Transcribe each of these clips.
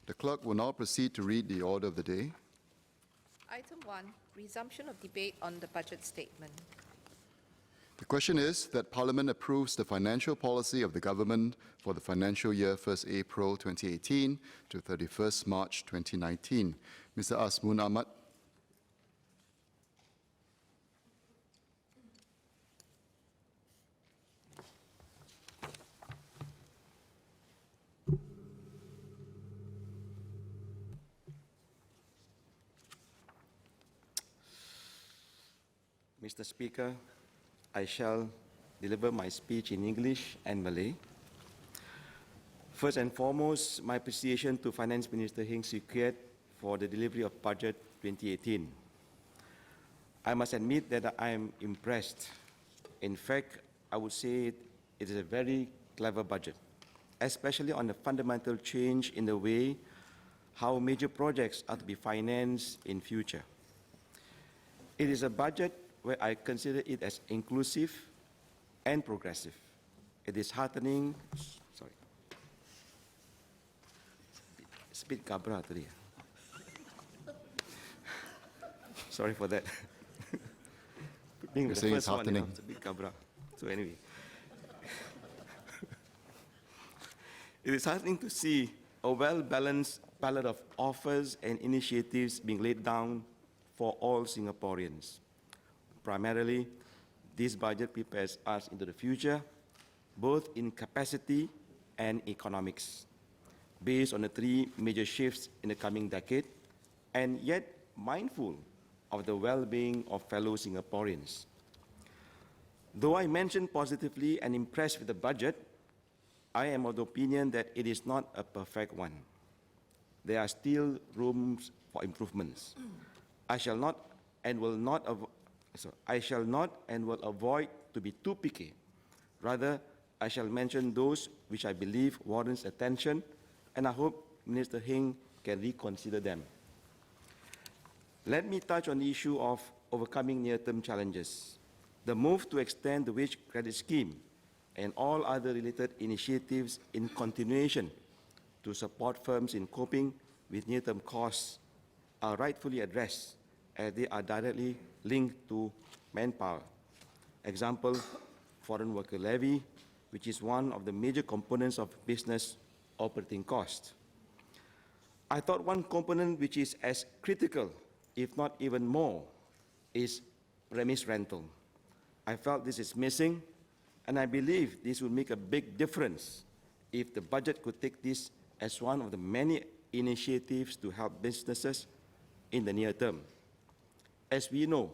The clerk will now proceed to read the order of the day. Item 1, resumption of debate on the budget statement. The question is that Parliament approves the financial policy of the government for the financial year 1st April 2018 to 31st March 2019. Mr. Azmoon Ahmad. Mr. Speaker, I shall deliver my speech in English and Malay. First and foremost, my appreciation to Finance Minister Heng Swee Keat for the delivery of Budget 2018. I must admit that I am impressed. In fact, I would say it is a very clever budget, especially on the fundamental change in the way how major projects are to be financed in future. It is a budget where I consider it as inclusive and progressive. It is heartening. Sorry. It's a bit gabra today. Sorry for that. Being the first one, it's a bit gabra. So anyway. It is heartening to see a well-balanced palette of offers and initiatives being laid down for all Singaporeans. Primarily, this budget prepares us into the future, both in capacity and economics, based on the three major shifts in the coming decade, and yet mindful of the well-being of fellow Singaporeans. Though I mentioned positively and impressed with the budget, I am of the opinion that it is not a perfect one. There are still rooms for improvements. I shall not and will avoid to be too picky. Rather, I shall mention those which I believe warrants attention, and I hope Minister Heng can reconsider them. Let me touch on the issue of overcoming near-term challenges. The move to extend the wage credit scheme and all other related initiatives in continuation to support firms in coping with near-term costs are rightfully addressed, as they are directly linked to manpower. Example, foreign worker levy, which is one of the major components of business operating costs. I thought one component which is as critical, if not even more, is premise rental. I felt this is missing, and I believe this would make a big difference if the budget could take this as one of the many initiatives to help businesses in the near term. As we know,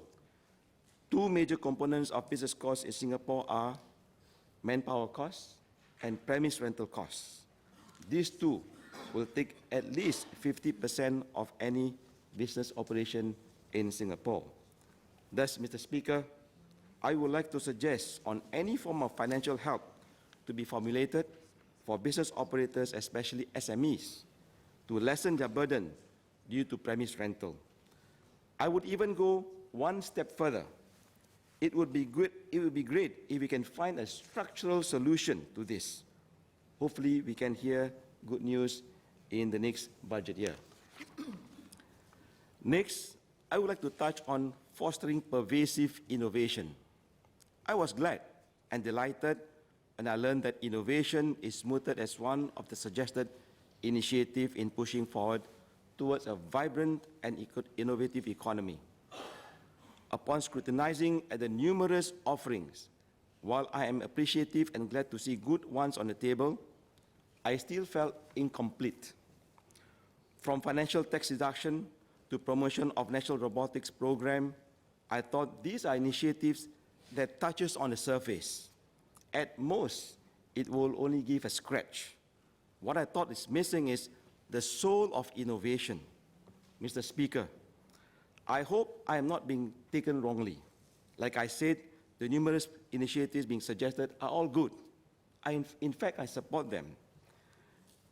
two major components of business costs in Singapore are manpower costs and premise rental costs. These two will take at least 50% of any business operation in Singapore. Thus, Mr. Speaker, I would like to suggest on any form of financial help to be formulated for business operators, especially SMEs, to lessen their burden due to premise rental. I would even go one step further. It would be great if we can find a structural solution to this. Hopefully, we can hear good news in the next budget year. Next, I would like to touch on fostering pervasive innovation. I was glad and delighted when I learned that innovation is mooted as one of the suggested initiatives in pushing forward towards a vibrant and innovative economy. Upon scrutinizing at the numerous offerings, while I am appreciative and glad to see good ones on the table, I still felt incomplete. From financial tax deduction to promotion of national robotics program, I thought these are initiatives that touches on the surface. At most, it will only give a scratch. What I thought is missing is the soul of innovation. Mr. Speaker, I hope I am not being taken wrongly. Like I said, the numerous initiatives being suggested are all good. In fact, I support them.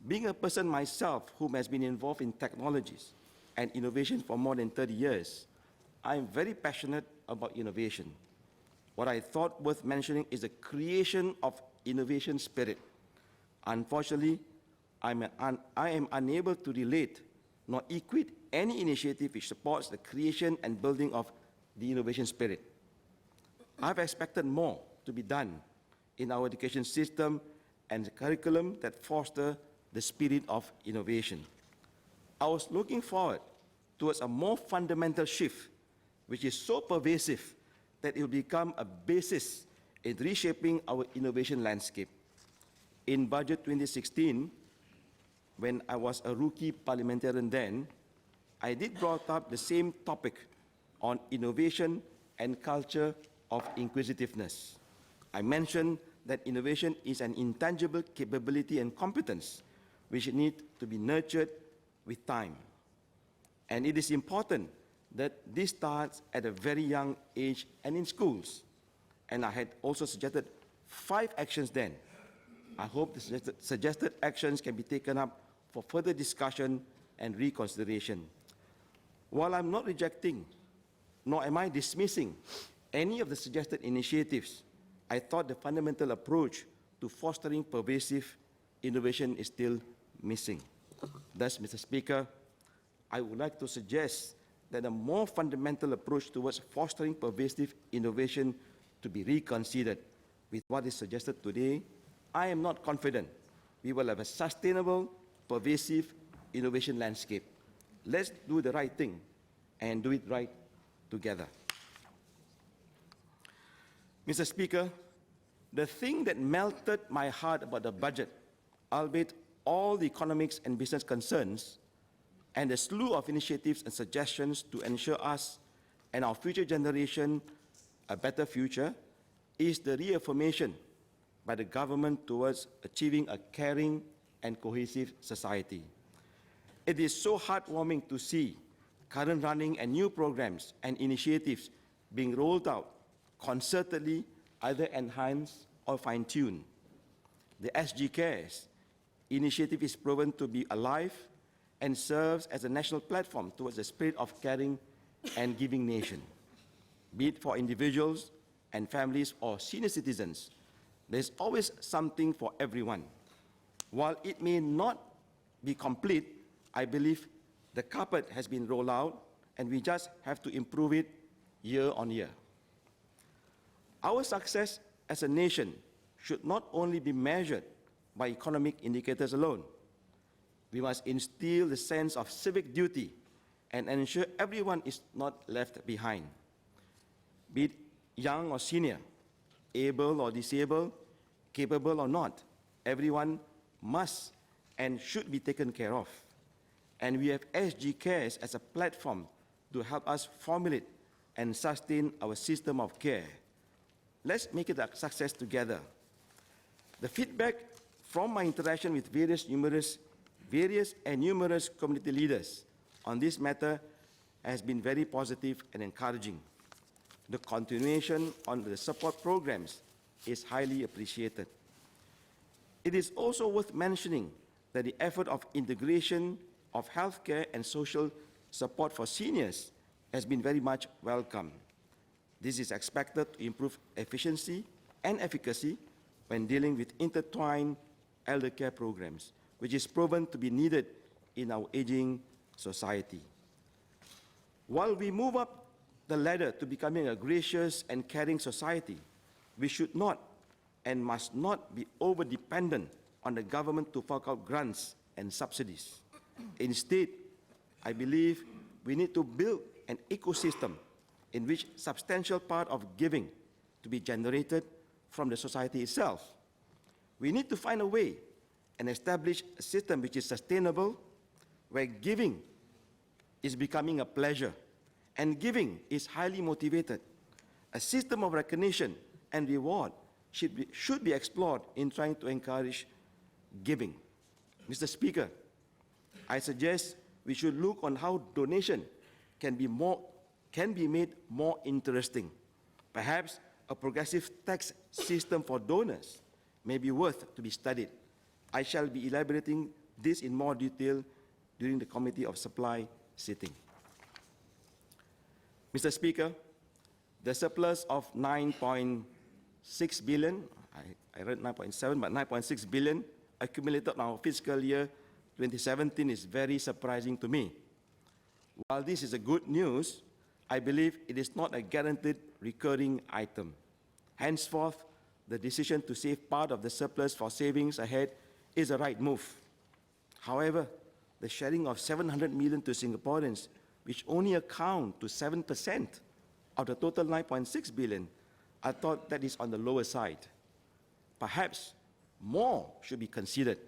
Being a person myself who has been involved in technologies and innovation for more than 30 years, I am very passionate about innovation. What I thought worth mentioning is the creation of innovation spirit. Unfortunately, I am unable to relate nor equate any initiative which supports the creation and building of the innovation spirit. I've expected more to be done in our education system and the curriculum that foster the spirit of innovation. I was looking forward towards a more fundamental shift, which is so pervasive that it will become a basis in reshaping our innovation landscape. In Budget 2016, when I was a rookie parliamentarian then, I did brought up the same topic on innovation and culture of inquisitiveness. I mentioned that innovation is an intangible capability and competence which need to be nurtured with time. And it is important that this starts at a very young age and in schools. And I had also suggested 5 actions then. I hope the suggested actions can be taken up for further discussion and reconsideration. While I'm not rejecting, nor am I dismissing any of the suggested initiatives, I thought the fundamental approach to fostering pervasive innovation is still missing. Thus, Mr. Speaker, I would like to suggest that a more fundamental approach towards fostering pervasive innovation to be reconsidered. With what is suggested today, I am not confident we will have a sustainable, pervasive innovation landscape. Let's do the right thing and do it right together. Mr. Speaker, the thing that melted my heart about the budget, albeit all the economics and business concerns, and a slew of initiatives and suggestions to ensure us and our future generation a better future, is the reaffirmation by the government towards achieving a caring and cohesive society. It is so heartwarming to see current running and new programs and initiatives being rolled out concertedly, either enhanced or fine-tuned. The SG Cares initiative is proven to be alive and serves as a national platform towards the spirit of caring and giving nation. Be it for individuals and families or senior citizens, there's always something for everyone. While it may not be complete, I believe the carpet has been rolled out and we just have to improve it year on year. Our success as a nation should not only be measured by economic indicators alone. We must instill the sense of civic duty and ensure everyone is not left behind. Be it young or senior, able or disabled, capable or not, everyone must and should be taken care of. And we have SG Cares as a platform to help us formulate and sustain our system of care. Let's make it a success together. The feedback from my interaction with various and numerous community leaders on this matter has been very positive and encouraging. The continuation on the support programs is highly appreciated. It is also worth mentioning that the effort of integration of healthcare and social support for seniors has been very much welcome. This is expected to improve efficiency and efficacy when dealing with intertwined elder care programs, which is proven to be needed in our aging society. While we move up the ladder to becoming a gracious and caring society, we should not and must not be over-dependent on the government to fork out grants and subsidies. Instead, I believe we need to build an ecosystem in which substantial part of giving to be generated from the society itself. We need to find a way and establish a system which is sustainable, where giving is becoming a pleasure and giving is highly motivated. A system of recognition and reward should be explored in trying to encourage giving. Mr. Speaker, I suggest we should look on how donation can be made more interesting. Perhaps a progressive tax system for donors may be worth to be studied. I shall be elaborating this in more detail during the Committee of Supply sitting. Mr. Speaker, the surplus of 9.6 billion, I read 9.7, but 9.6 billion accumulated on our fiscal year 2017 is very surprising to me. While this is a good news, I believe it is not a guaranteed recurring item. Henceforth, the decision to save part of the surplus for savings ahead is a right move. However, the sharing of 700 million to Singaporeans, which only account to 7% of the total 9.6 billion, I thought that is on the lower side. Perhaps more should be considered.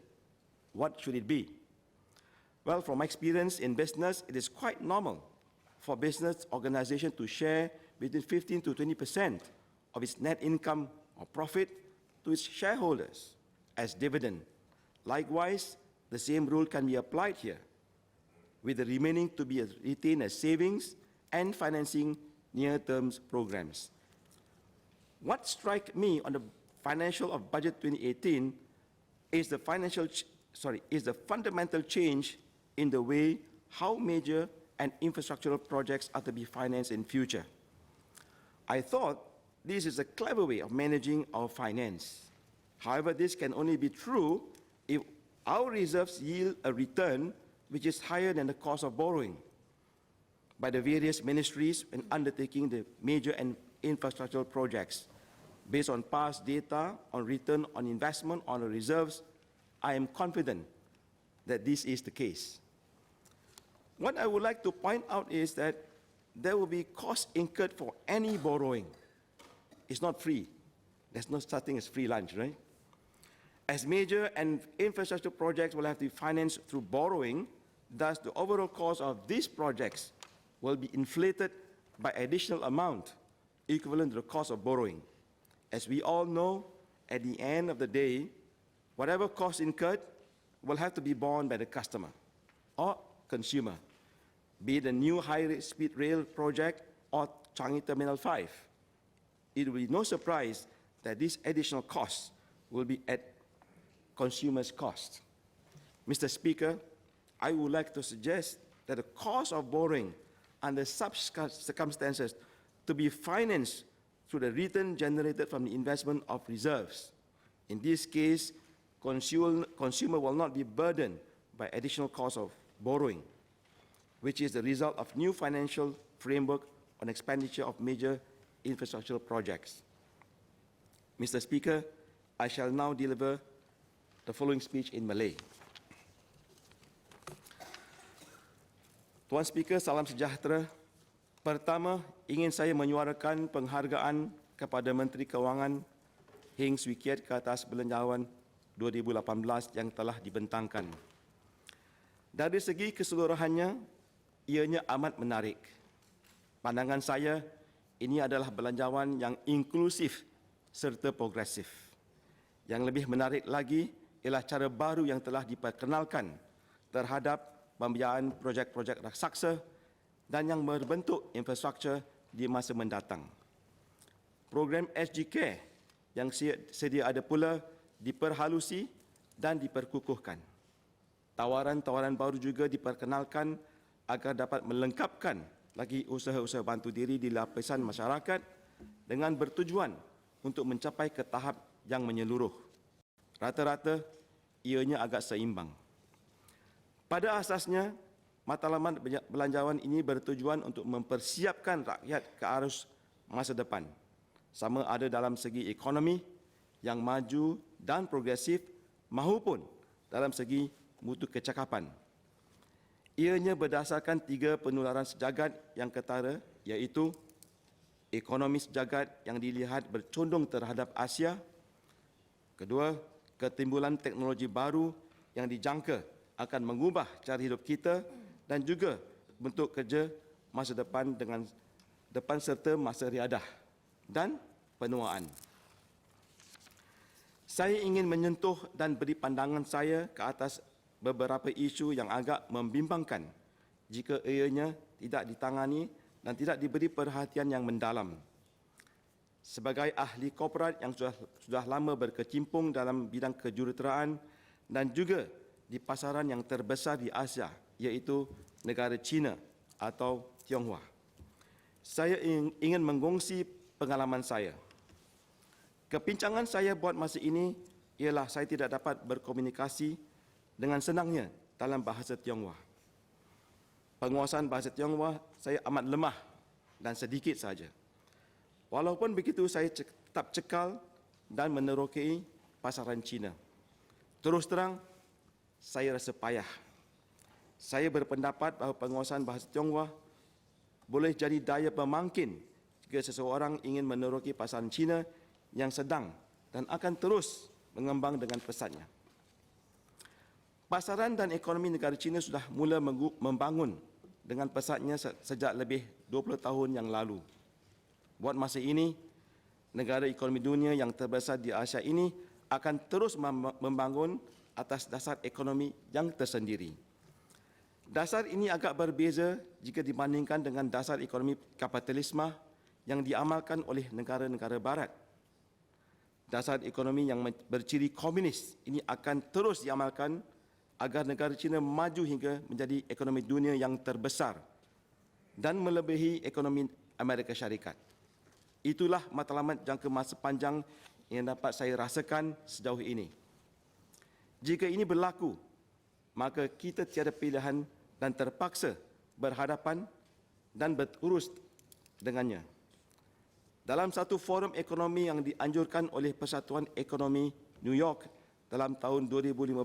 What should it be? Well, from my experience in business, it is quite normal for business organizations to share between 15 to 20% of its net income or profit to its shareholders as dividend. Likewise, the same rule can be applied here, with the remaining to be retained as savings and financing near-term programs. What strikes me on the financial of Budget 2018 is the fundamental change in the way how major and infrastructural projects are to be financed in future. I thought this is a clever way of managing our finance. However, this can only be true if our reserves yield a return which is higher than the cost of borrowing by the various ministries when undertaking the major and infrastructural projects. Based on past data on return on investment on the reserves, I am confident that this is the case. What I would like to point out is that there will be costs incurred for any borrowing. It's not free. There's no such thing as free lunch, right? As major and infrastructure projects will have to be financed through borrowing, thus the overall cost of these projects will be inflated by additional amount equivalent to the cost of borrowing. As we all know, at the end of the day, whatever cost incurred will have to be borne by the customer or consumer, be it a new high-speed rail project or Changi Terminal 5. It will be no surprise that these additional costs will be at consumers' cost. Mr. Speaker, I would like to suggest that the cost of borrowing under such circumstances to be financed through the return generated from the investment of reserves. In this case, consumer will not be burdened by additional cost of borrowing, which is the result of new financial framework on expenditure of major infrastructural projects. Mr. Speaker, I shall now deliver the following speech in Malay. Tuan Speaker, salam sejahtera. Pertama, ingin saya menyuarakan penghargaan kepada Menteri Kewangan Heng Swee Keat ke atas belanjawan 2018 yang telah dibentangkan. Dari segi keseluruhannya, ianya amat menarik. Pandangan saya, ini adalah belanjawan yang inklusif serta progresif. Yang lebih menarik lagi ialah cara baru yang telah diperkenalkan terhadap pembiayaan projek-projek raksasa dan yang berbentuk infrastruktur di masa mendatang. Program SG Care yang sedia ada pula diperhalusi dan diperkukuhkan. Tawaran-tawaran baru juga diperkenalkan agar dapat melengkapkan lagi usaha-usaha bantu diri di lapisan masyarakat dengan bertujuan untuk mencapai ke tahap yang menyeluruh. Rata-rata, ianya agak seimbang. Pada asasnya, matlamat belanjawan ini bertujuan untuk mempersiapkan rakyat ke arus masa depan, sama ada dalam segi ekonomi yang maju dan progresif maupun dalam segi mutu kecakapan. Ianya berdasarkan 3 penularan sejagat yang ketara, iaitu ekonomi sejagat yang dilihat bercondong terhadap Asia. Kedua, ketimbulan teknologi baru yang dijangka akan mengubah cara hidup kita dan juga bentuk kerja masa depan dengan depan serta masa riadah dan penuaan. Saya ingin menyentuh dan beri pandangan saya ke atas beberapa isu yang agak membimbangkan jika ianya tidak ditangani dan tidak diberi perhatian yang mendalam. Sebagai ahli korporat yang sudah lama berkecimpung dalam bidang kejuruteraan dan juga di pasaran yang terbesar di Asia, iaitu negara China atau Tionghoa, saya ingin mengkongsi pengalaman saya. Kepincangan saya buat masa ini ialah saya tidak dapat berkomunikasi dengan senangnya dalam bahasa Tionghoa. Penguasaan bahasa Tionghoa saya amat lemah dan sedikit saja. Walaupun begitu, saya tetap cekal dan menerokai pasaran China. Terus terang, saya rasa payah. Saya berpendapat bahawa penguasaan bahasa Tionghoa boleh jadi daya pemangkin jika seseorang ingin menerokai pasaran China yang sedang dan akan terus mengembang dengan pesatnya. Pasaran dan ekonomi negara China sudah mula membangun dengan pesatnya sejak lebih 20 tahun yang lalu. Buat masa ini, negara ekonomi dunia yang terbesar di Asia ini akan terus membangun atas dasar ekonomi yang tersendiri. Dasar ini agak berbeza jika dibandingkan dengan dasar ekonomi kapitalisme yang diamalkan oleh negara-negara barat. Dasar ekonomi yang berciri komunis ini akan terus diamalkan agar negara China maju hingga menjadi ekonomi dunia yang terbesar dan melebihi ekonomi Amerika Syarikat. Itulah matlamat jangka masa panjang yang dapat saya rasakan sejauh ini. Jika ini berlaku, maka kita tiada pilihan dan terpaksa berhadapan dan berurus dengannya. Dalam satu forum ekonomi yang dianjurkan oleh Persatuan Ekonomi New York dalam tahun 2015,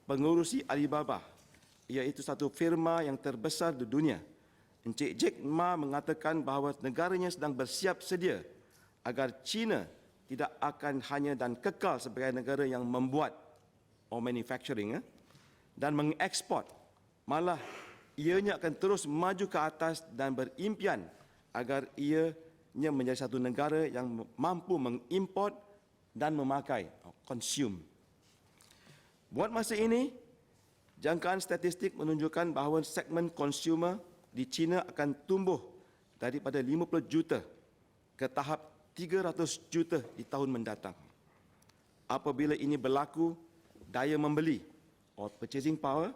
pengurusi Alibaba, iaitu satu firma yang terbesar di dunia, Encik Jack Ma mengatakan bahawa negaranya sedang bersiap sedia agar China tidak akan hanya dan kekal sebagai negara yang membuat or manufacturing dan mengekspor, malah ianya akan terus maju ke atas dan berimpian agar ianya menjadi satu negara yang mampu mengimport dan memakai, consume. Buat masa ini, jangkaan statistik menunjukkan bahawa segmen consumer di China akan tumbuh daripada 50 juta ke tahap 300 juta di tahun mendatang. Apabila ini berlaku, daya membeli or purchasing power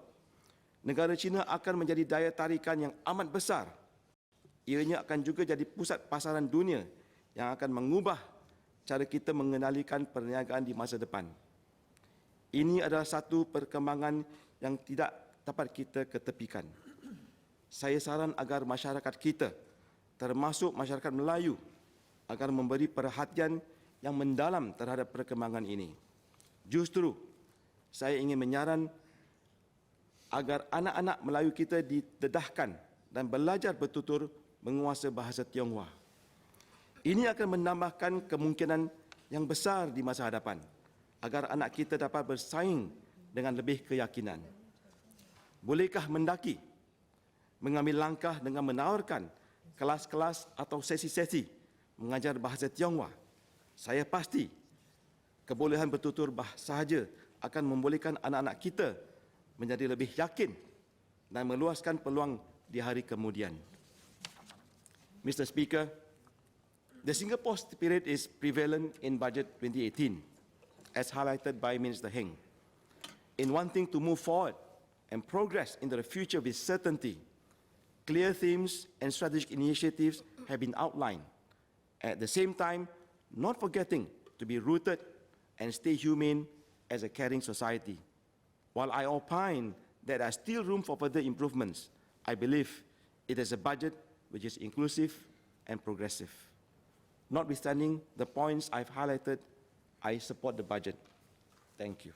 negara China akan menjadi daya tarikan yang amat besar. Ianya akan juga jadi pusat pasaran dunia yang akan mengubah cara kita mengendalikan perniagaan di masa depan. Ini adalah satu perkembangan yang tidak dapat kita ketepikan. Saya saran agar masyarakat kita, termasuk masyarakat Melayu, agar memberi perhatian yang mendalam terhadap perkembangan ini. Justru, saya ingin menyaran agar anak-anak Melayu kita didedahkan dan belajar bertutur menguasai bahasa Tionghoa. Ini akan menambahkan kemungkinan yang besar di masa hadapan agar anak kita dapat bersaing dengan lebih keyakinan. Bolehkah mendaki mengambil langkah dengan menawarkan kelas-kelas atau sesi-sesi mengajar bahasa Tionghoa? Saya pasti kebolehan bertutur bahasa sahaja akan membolehkan anak-anak kita menjadi lebih yakin dan meluaskan peluang di hari kemudian. Mr. Speaker, the Singapore spirit is prevalent in Budget 2018, as highlighted by Minister Heng. In wanting to move forward and progress into the future with certainty, clear themes and strategic initiatives have been outlined. At the same time, not forgetting to be rooted and stay humane as a caring society. While I opine that there is still room for further improvements, I believe it is a budget which is inclusive and progressive. Notwithstanding the points I've highlighted, I support the budget. Thank you.